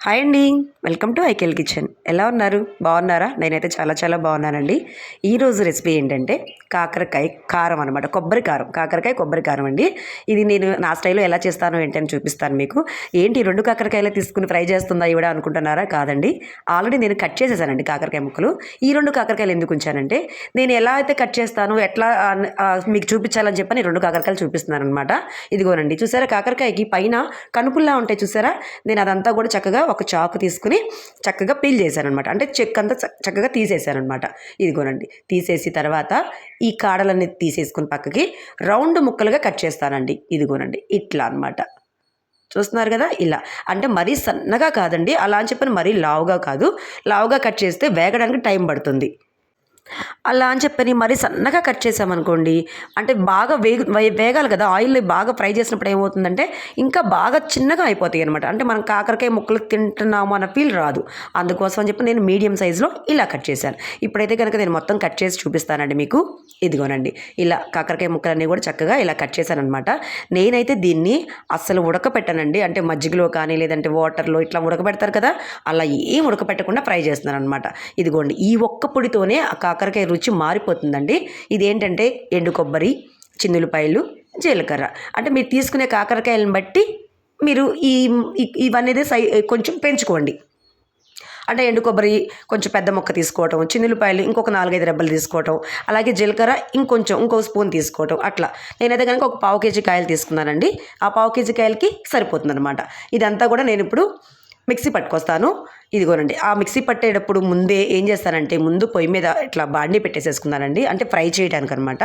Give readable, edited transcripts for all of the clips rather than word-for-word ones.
Hi అండి. Welcome to ఐకెల్ kitchen. ఎలా ఉన్నారు? బాగున్నారా? నేనైతే చాలా చాలా బాగున్నానండి. ఈరోజు రెసిపీ ఏంటంటే కాకరకాయ కారం అనమాట. కొబ్బరి కారం, కాకరకాయ కొబ్బరి కారం అండి. ఇది నేను నా స్టైల్లో ఎలా చేస్తానో ఏంటని చూపిస్తాను మీకు. ఏంటి 2 కాకరకాయలు తీసుకుని ఫ్రై చేస్తుందా ఈవిడ అనుకుంటున్నారా? కాదండి. ఆల్రెడీ నేను కట్ చేసేసానండి కాకరకాయ ముక్కలు. ఈ 2 కాకరకాయలు ఎందుకు ఉంచానంటే నేను ఎలా అయితే కట్ చేస్తానో ఎట్లా మీకు చూపించాలని చెప్పని 2 కాకరకాయలు చూపిస్తున్నాను అనమాట. ఇదిగోనండి, చూసారా కాకరకాయకి పైన కనుపుల్లా ఉంటాయి చూసారా? నేను అదంతా కూడా చక్కగా ఒక చాకు తీసుకుని చక్కగా పీల్ చేశాను అనమాట. అంటే చెక్ అంతా చక్కగా తీసేసాను అనమాట. ఇదిగోనండి, తీసేసి తర్వాత ఈ కాడలన్నీ తీసేసుకుని పక్కకి రౌండ్ ముక్కలుగా కట్ చేస్తానండి. ఇదిగోనండి, ఇట్లా అనమాట. చూస్తున్నారు కదా, ఇలా. అంటే మరీ సన్నగా కాదండి, అలా అని చెప్పని మరీ లావుగా కాదు. లావుగా కట్ చేస్తే వేగడానికి టైం పడుతుంది. అలా అని చెప్పని మరీ సన్నగా కట్ చేసామనుకోండి, అంటే బాగా వేగాలి కదా, ఆయిల్ బాగా ఫ్రై చేసినప్పుడు ఏమవుతుందంటే ఇంకా బాగా చిన్నగా అయిపోతాయి అనమాట. అంటే మనం కాకరకాయ ముక్కలు తింటున్నాము అన్న ఫీల్ రాదు. అందుకోసం అని చెప్పి నేను మీడియం సైజులో ఇలా కట్ చేశాను. ఇప్పుడైతే కనుక నేను మొత్తం కట్ చేసి చూపిస్తానండి మీకు. ఇదిగోనండి, ఇలా కాకరకాయ ముక్కలన్నీ కూడా చక్కగా ఇలా కట్ చేశాను అనమాట. నేనైతే దీన్ని అస్సలు ఉడకపెట్టానండి. అంటే మజ్జిగలో కానీ లేదంటే వాటర్లో ఇట్లా ఉడకబెడతారు కదా, అలా ఏం ఉడకపెట్టకుండా ఫ్రై చేస్తున్నాను అనమాట. ఇదిగోండి, ఈ ఒక్క పొడితోనే ఆ కాకరకాయ రుచి మారిపోతుందండి. ఇదేంటంటే ఎండు కొబ్బరి, చిన్నులపాయలు, జీలకర్ర. అంటే మీరు తీసుకునే కాకరకాయలను బట్టి మీరు ఇవన్నీ కొంచెం పెంచుకోండి. అంటే ఎండు కొబ్బరి కొంచెం పెద్ద ముక్క తీసుకోవటం, చిన్నులపాయలు ఇంకొక 4-5 రెబ్బలు తీసుకోవటం, అలాగే జీలకర్ర ఇంకో స్పూన్ తీసుకోవటం. అట్లా నేనైతే కనుక ఒక 1/4 కేజీ కాయలు తీసుకున్నానండి. ఆ 1/4 కేజీ కాయలకి సరిపోతుందన్నమాట. ఇదంతా కూడా నేను ఇప్పుడు మిక్సీ పట్టుకొస్తాను. ఇదిగోనండి, ఆ మిక్సీ పట్టేటప్పుడు ముందే ఏం చేస్తానంటే ముందు పొయ్యి మీద ఇట్లా బాండీ పెట్టేసేసుకున్నానండి. అంటే ఫ్రై చేయడానికి అనమాట.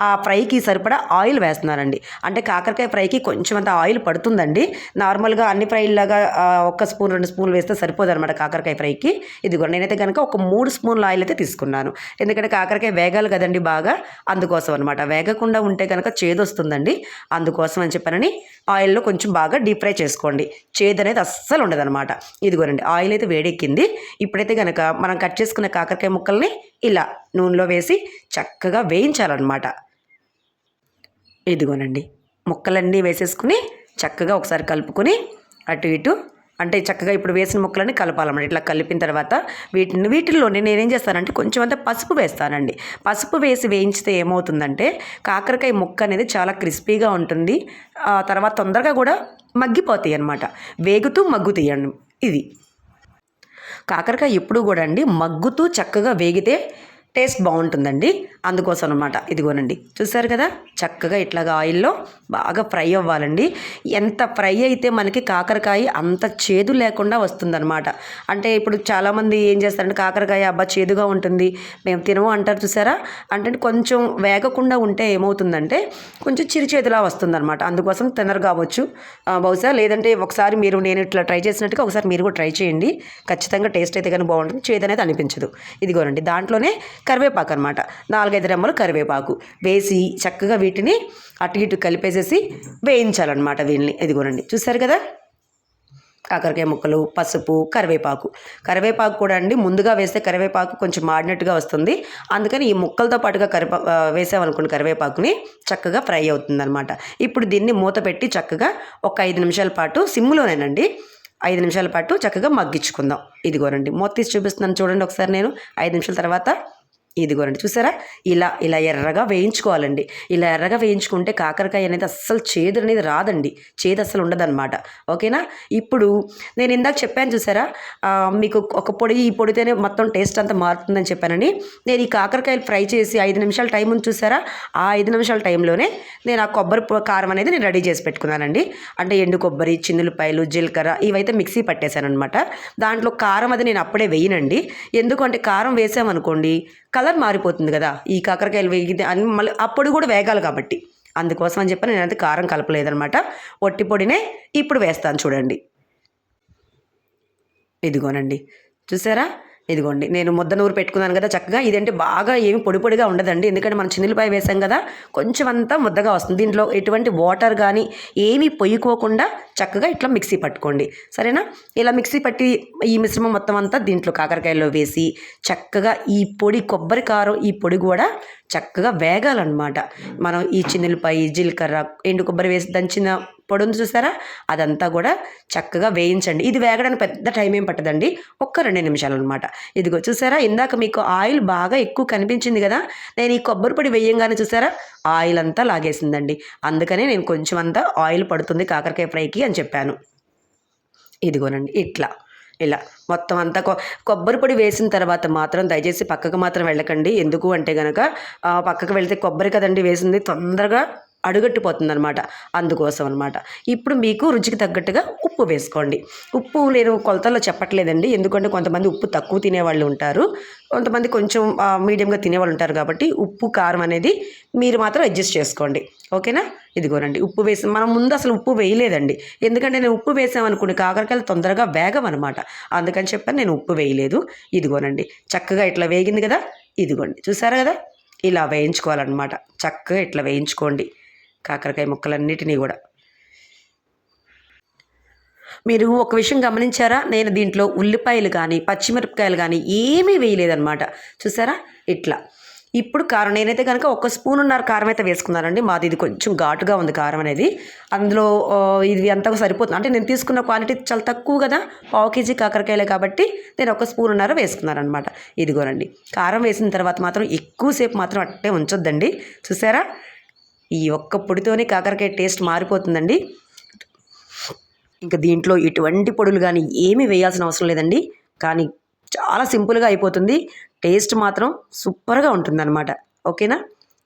ఆ ఫ్రైకి సరిపడా ఆయిల్ వేస్తున్నానండి. అంటే కాకరకాయ ఫ్రైకి కొంచెం అంత ఆయిల్ పడుతుందండి. నార్మల్గా అన్ని ఫ్రైలాగా 1 స్పూన్ 2 స్పూన్లు వేస్తే సరిపోదు అనమాట కాకరకాయ ఫ్రైకి. ఇదిగోండి, నేనైతే కనుక ఒక 3 స్పూన్ల ఆయిల్ అయితే తీసుకున్నాను. ఎందుకంటే కాకరకాయ వేగాలి కదండి బాగా, అందుకోసం అనమాట. వేగకుండా ఉంటే కనుక చేదు వస్తుందండి. అందుకోసం అని చెప్పానని ఆయిల్లో కొంచెం బాగా డీప్ ఫ్రై చేసుకోండి. చేదు అనేది అస్సలు ఉండదు అనమాట. ఇదిగోనండి, ఆయిల్ అయితే వేడెక్కింది. ఇప్పుడైతే కనుక మనం కట్ చేసుకున్న కాకరకాయ ముక్కల్ని ఇలా నూనెలో వేసి చక్కగా వేయించాలన్నమాట. ఇదిగోనండి, ముక్కలన్నీ వేసేసుకుని చక్కగా ఒకసారి కలుపుకొని అటు ఇటు అంటే చక్కగా ఇప్పుడు వేసిన ముక్కలన్నీ కలపాలన్నమాట. ఇట్లా కలిపిన తర్వాత వీటిల్లోనే నేనేం చేస్తానంటే కొంచెం అంతా పసుపు వేస్తానండి. పసుపు వేసి వేయించితే ఏమవుతుందంటే కాకరకాయ ముక్క అనేది చాలా క్రిస్పీగా ఉంటుంది. తర్వాత తొందరగా కూడా మగ్గిపోతాయి అన్నమాట. వేగుతూ మగ్గుతాయండి. ఇది కాకరకాయ ఎప్పుడు కూడా అండి మగ్గుతూ చక్కగా వేగితే టేస్ట్ బాగుంటుందండి. అందుకోసం అనమాట. ఇదిగోనండి, చూసారు కదా, చక్కగా ఇట్లాగా ఆయిల్లో బాగా ఫ్రై అవ్వాలండి. ఎంత ఫ్రై అయితే మనకి కాకరకాయ అంత చేదు లేకుండా వస్తుందన్నమాట. అంటే ఇప్పుడు చాలామంది ఏం చేస్తారంటే కాకరకాయ అబ్బా చేదుగా ఉంటుంది మేము తినము అంటారు చూసారా. అంటే కొంచెం వేగకుండా ఉంటే ఏమవుతుందంటే కొంచెం చిరుచేదులా వస్తుందన్నమాట. అందుకోసం తినరు కావచ్చు బహుశా. లేదంటే ఒకసారి నేను ఇట్లా ట్రై చేసినట్టుగా ఒకసారి మీరు కూడా ట్రై చేయండి. ఖచ్చితంగా టేస్ట్ అయితే కానీ బాగుంటుంది, చేదు అనేది అనిపించదు. ఇదిగోనండి, దాంట్లోనే కరివేపాకు అనమాట. 4-5 రెమ్మలు కరివేపాకు వేసి చక్కగా వీటిని అటు ఇటు కలిపేసేసి వేయించాలన్నమాట వీళ్ళని. ఇదిగోనండి, చూసారు కదా, కాకరకాయ ముక్కలు, పసుపు, కరివేపాకు కూడా అండి ముందుగా వేస్తే కరివేపాకు కొంచెం మాడినట్టుగా వస్తుంది. అందుకని ఈ ముక్కలతో పాటుగా వేసామనుకోండి కరివేపాకుని చక్కగా ఫ్రై అవుతుందన్నమాట. ఇప్పుడు దీన్ని మూత పెట్టి చక్కగా ఒక 5 నిమిషాల పాటు సిమ్లోనేనండి 5 నిమిషాల పాటు చక్కగా మగ్గించుకుందాం. ఇదిగోనండి, మూత తీసి చూపిస్తున్నాను చూడండి ఒకసారి. నేను 5 నిమిషాల తర్వాత ఇదిగోనండి, చూసారా, ఇలా ఎర్రగా వేయించుకోవాలండి. ఇలా ఎర్రగా వేయించుకుంటే కాకరకాయ అనేది అస్సలు చేదు అనేది రాదండి. చేదు అస్సలు ఉండదన్నమాట. ఓకేనా. ఇప్పుడు నేను ఇందాక చెప్పాను చూసారా, మీకు ఒక పొడి ఈ పొడితోనే మొత్తం టేస్ట్ అంతా మారుతుందని చెప్పానని. నేను ఈ కాకరకాయలు ఫ్రై చేసి 5 నిమిషాల టైం ఉంది చూసారా, ఆ 5 నిమిషాల టైంలోనే నేను ఆ కొబ్బరి కారం అనేది నేను రెడీ చేసి పెట్టుకున్నానండి. అంటే ఎండు కొబ్బరి, చిన్నులపాయలు, జీలకర్ర ఇవైతే మిక్సీ పట్టేశాను అనమాట. దాంట్లో కారం అది నేను అప్పుడే వేయనండి. ఎందుకంటే కారం వేసామనుకోండి కలర్ మారిపోతుంది కదా, ఈ కాకరకాయలు వేగితే అని మళ్ళీ ఆ పొడి కూడా వేగాలి కాబట్టి. అందుకోసం అని చెప్పి నేనైతే కారం కలపలేదనమాట. ఒట్టి పొడినే ఇప్పుడు వేస్తాను చూడండి. ఇదిగోనండి, చూసారా, ఇదిగోండి నేను ముద్ద నూరు పెట్టుకున్నాను కదా చక్కగా. ఇదంటే బాగా ఏమి పొడి పొడిగా ఉండదండి, ఎందుకంటే మనం చిన్నులపాయ వేసాం కదా, కొంచెం అంతా ముద్దగా వస్తుంది. దీంట్లో ఎటువంటి వాటర్ కానీ ఏమీ పొయ్యికోకుండా చక్కగా ఇట్లా మిక్సీ పట్టుకోండి, సరేనా. ఇలా మిక్సీ పట్టి ఈ మిశ్రమం మొత్తం అంతా దీంట్లో కాకరకాయలో వేసి చక్కగా ఈ పొడి కొబ్బరి కారం ఈ పొడి కూడా చక్కగా వేగాలన్నమాట. మనం ఈ చిన్నులపాయ, జీలకర్ర, ఎండు కొబ్బరి వేసి దంచిన పొడి ఉంది చూసారా, అదంతా కూడా చక్కగా వేయించండి. ఇది వేగడానికి పెద్ద టైం ఏం పట్టదండి, ఒక్క 2 నిమిషాలు అనమాట. ఇదిగో చూసారా, ఇందాక మీకు ఆయిల్ బాగా ఎక్కువ కనిపించింది కదా, నేను ఈ కొబ్బరి పొడి వేయంగానే చూసారా ఆయిల్ అంతా లాగేసిందండి. అందుకనే నేను కొంచెం అంతా ఆయిల్ పడుతుంది కాకరకాయ ఫ్రైకి అని చెప్పాను. ఇదిగోనండి ఇలా మొత్తం అంతా కొబ్బరి పొడి వేసిన తర్వాత మాత్రం దయచేసి పక్కకు మాత్రం వెళ్ళకండి. ఎందుకు అంటే కనుక పక్కకు వెళ్తే కొబ్బరి కదండి వేసింది, తొందరగా అడుగట్టిపోతుంది అనమాట, అందుకోసం అనమాట. ఇప్పుడు మీకు రుచికి తగ్గట్టుగా ఉప్పు వేసుకోండి. ఉప్పు నేను కొలతల్లో చెప్పట్లేదండి, ఎందుకంటే కొంతమంది ఉప్పు తక్కువ తినేవాళ్ళు ఉంటారు, కొంతమంది కొంచెం మీడియంగా తినేవాళ్ళు ఉంటారు, కాబట్టి ఉప్పు కారం అనేది మీరు మాత్రం అడ్జస్ట్ చేసుకోండి. ఓకేనా. ఇదిగోనండి ఉప్పు వేసి మనం ముందు అసలు ఉప్పు వేయలేదండి, ఎందుకంటే నేను ఉప్పు వేసామనుకోండి కాకరకాయలు తొందరగా వేగమనమాట, అందుకని చెప్పని నేను ఉప్పు వేయలేదు. ఇదిగోనండి చక్కగా ఇట్లా వేగింది కదా, ఇదిగోండి చూసారా కదా, ఇలా వేయించుకోవాలన్నమాట. చక్కగా ఇట్లా వేయించుకోండి కాకరకాయ ముక్కలన్నిటినీ కూడా. మీరు ఒక విషయం గమనించారా, నేను దీంట్లో ఉల్లిపాయలు కానీ పచ్చిమిరపకాయలు కానీ ఏమీ వేయలేదన్నమాట. చూసారా ఇట్లా. ఇప్పుడు కారం నేనైతే కనుక 1 స్పూనున్నర కారం అయితే వేసుకున్నానండి. మాది ఇది కొంచెం ఘాటుగా ఉంది కారం అనేది, అందులో ఇది అంతా సరిపోతుంది. అంటే నేను తీసుకున్న క్వాంటిటీ చాలా తక్కువ కదా, 1/2 కేజీ కాకరకాయలే కాబట్టి నేను 1 స్పూనున్నర వేసుకున్నాను అనమాట. ఇదిగోనండి కారం వేసిన తర్వాత మాత్రం ఎక్కువసేపు మాత్రం అట్టే ఉంచొద్దండి. చూసారా, ఈ ఒక్క పొడితోనే కాకరకాయ టేస్ట్ మారిపోతుందండి. ఇంకా దీంట్లో ఎటువంటి పొడులు కానీ ఏమీ వేయాల్సిన అవసరం లేదండి, కానీ చాలా సింపుల్గా అయిపోతుంది. టేస్ట్ మాత్రం సూపర్గా ఉంటుందన్నమాట. ఓకేనా.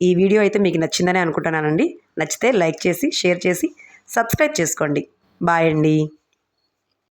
ఈ వీడియో అయితే మీకు నచ్చిందని అనుకుంటున్నానండి. నచ్చితే లైక్ చేసి షేర్ చేసి సబ్స్క్రైబ్ చేసుకోండి. బాయ్ అండి.